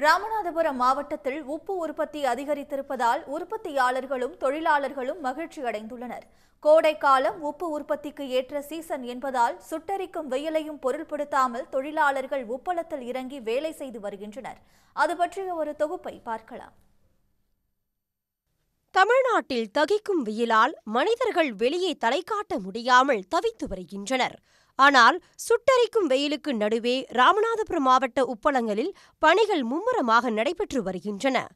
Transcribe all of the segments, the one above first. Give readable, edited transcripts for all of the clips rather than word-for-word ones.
ராமநாதபுரம் மாவட்டத்தில் உப்பு உற்பத்தி அதிகரித்திருப்பதால் உற்பத்தியாளர்களும் தொழிலாளர்களும் மகிழ்ச்சி அடைந்துள்ளனர். கோடைக்காலம் உப்பு உற்பத்திக்கு ஏற்ற சீசன் என்பதால் சுட்டெரிக்கும் வெயிலையும் பொருள்படுத்தாமல் தொழிலாளர்கள் உப்பளத்தில் இறங்கி வேலை செய்து வருகின்றனர். அது பற்றிய ஒரு தொகுப்பை பார்க்கலாம். தமிழ்நாட்டில் தகிக்கும் வெயிலால் மனிதர்கள் வெளியே தலைகாட்ட முடியாமல் தவித்து வருகின்றனர். ஆனால் சுட்டெரிக்கும் வெயிலுக்கு நடுவே ராமநாதபுரம் மாவட்ட உப்பளங்களில் பணிகள் மும்முரமாக நடைபெற்று வருகின்றன.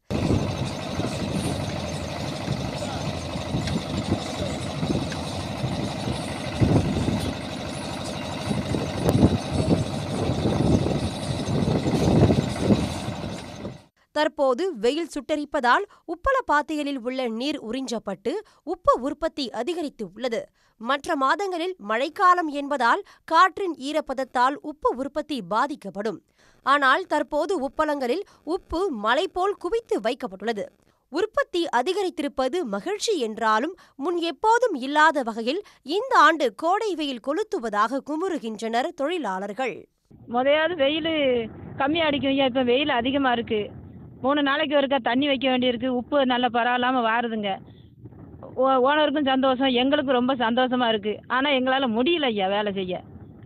தற்போது வெயில் சுட்டெரிப்பதால் உப்பள பாத்திகளில் உள்ள நீர் உறிஞ்சப்பட்டு உப்பு உற்பத்தி அதிகரித்து உள்ளது. மற்ற மாதங்களில் மழைக்காலம் என்பதால் காற்றின் ஈரப்பதத்தால் உப்பு உற்பத்தி பாதிக்கப்படும். ஆனால் தற்போது உப்பளங்களில் உப்பு மலை போல் குவித்து வைக்கப்பட்டுள்ளது. உற்பத்தி அதிகரித்திருப்பது மகிழ்ச்சி என்றாலும் முன் எப்போதும் இல்லாத வகையில் இந்த ஆண்டு கோடை வெயில் கொளுத்துவதாக குமுறுகின்றனர் தொழிலாளர்கள். முதையாவது வெயில் கம்மியாக அடிக்கும், இப்போ வெயில் அதிகமாக இருக்கு. 3 நாளைக்கு ஒருக்கா தண்ணி வைக்க வேண்டியிருக்கு. உப்பு நல்லா பரவாயில்லாமல் வாருதுங்க. ஓனருக்கும் சந்தோஷம், எங்களுக்கும் ரொம்ப சந்தோஷமாக இருக்குது. ஆனால் எங்களால் முடியல ஐயா வேலை செய்ய,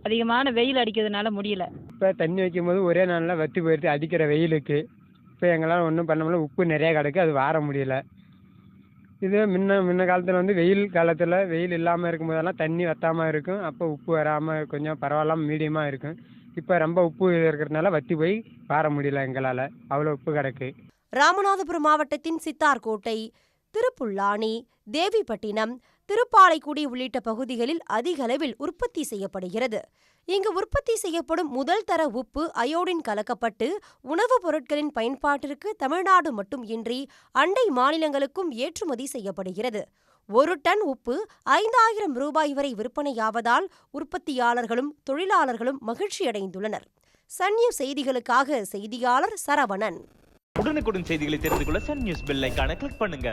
அதிகமான வெயில் அடிக்கிறதுனால முடியல. இப்போ தண்ணி வைக்கும் போது ஒரே நாளில் வற்றி போயிடுது அடிக்கிற வெயிலுக்கு. இப்போ எங்களால் ஒன்றும் பண்ண முடியல, உப்பு நிறையா கிடக்கு, அது வார முடியல. இது முன்ன காலத்தில் வந்து வெயில் காலத்தில் வெயில் இல்லாமல் இருக்கும்போதெல்லாம் தண்ணி வற்றாமல் இருக்கும். அப்போ உப்பு வராமல் கொஞ்சம் பரவாயில்லாமல் மீடியமாக இருக்கும். இப்போ ரொம்ப உப்பு இருக்கிறதுனால வற்றி போய் வார முடியல, எங்களால் அவ்வளோ உப்பு கிடக்கு. ராமநாதபுரம் மாவட்டத்தின் சித்தார்கோட்டை, திருப்புல்லானி, தேவிப்பட்டினம், திருப்பாலைக்குடி உள்ளிட்ட பகுதிகளில் அதிக அளவில் உற்பத்தி செய்யப்படுகிறது. இங்கு உற்பத்தி செய்யப்படும் முதல் தர உப்பு அயோடின் கலக்கப்பட்டு உணவுப் பொருட்களின் பயன்பாட்டிற்கு தமிழ்நாடு மட்டும் இன்றி அண்டை மாநிலங்களுக்கும் ஏற்றுமதி செய்யப்படுகிறது. 1 டன் உப்பு 5000 ரூபாய் வரை விற்பனையாவதால் உற்பத்தியாளர்களும் தொழிலாளர்களும் மகிழ்ச்சியடைந்துள்ளனர். சன் நியூஸ் செய்திகளுக்காக செய்தியாளர் சரவணன். உடனுக்குடன் செய்திகளை தெரிந்து கொள்ள சன் நியூஸ் பெல் ஐகானை கிளிக் பண்ணுங்க.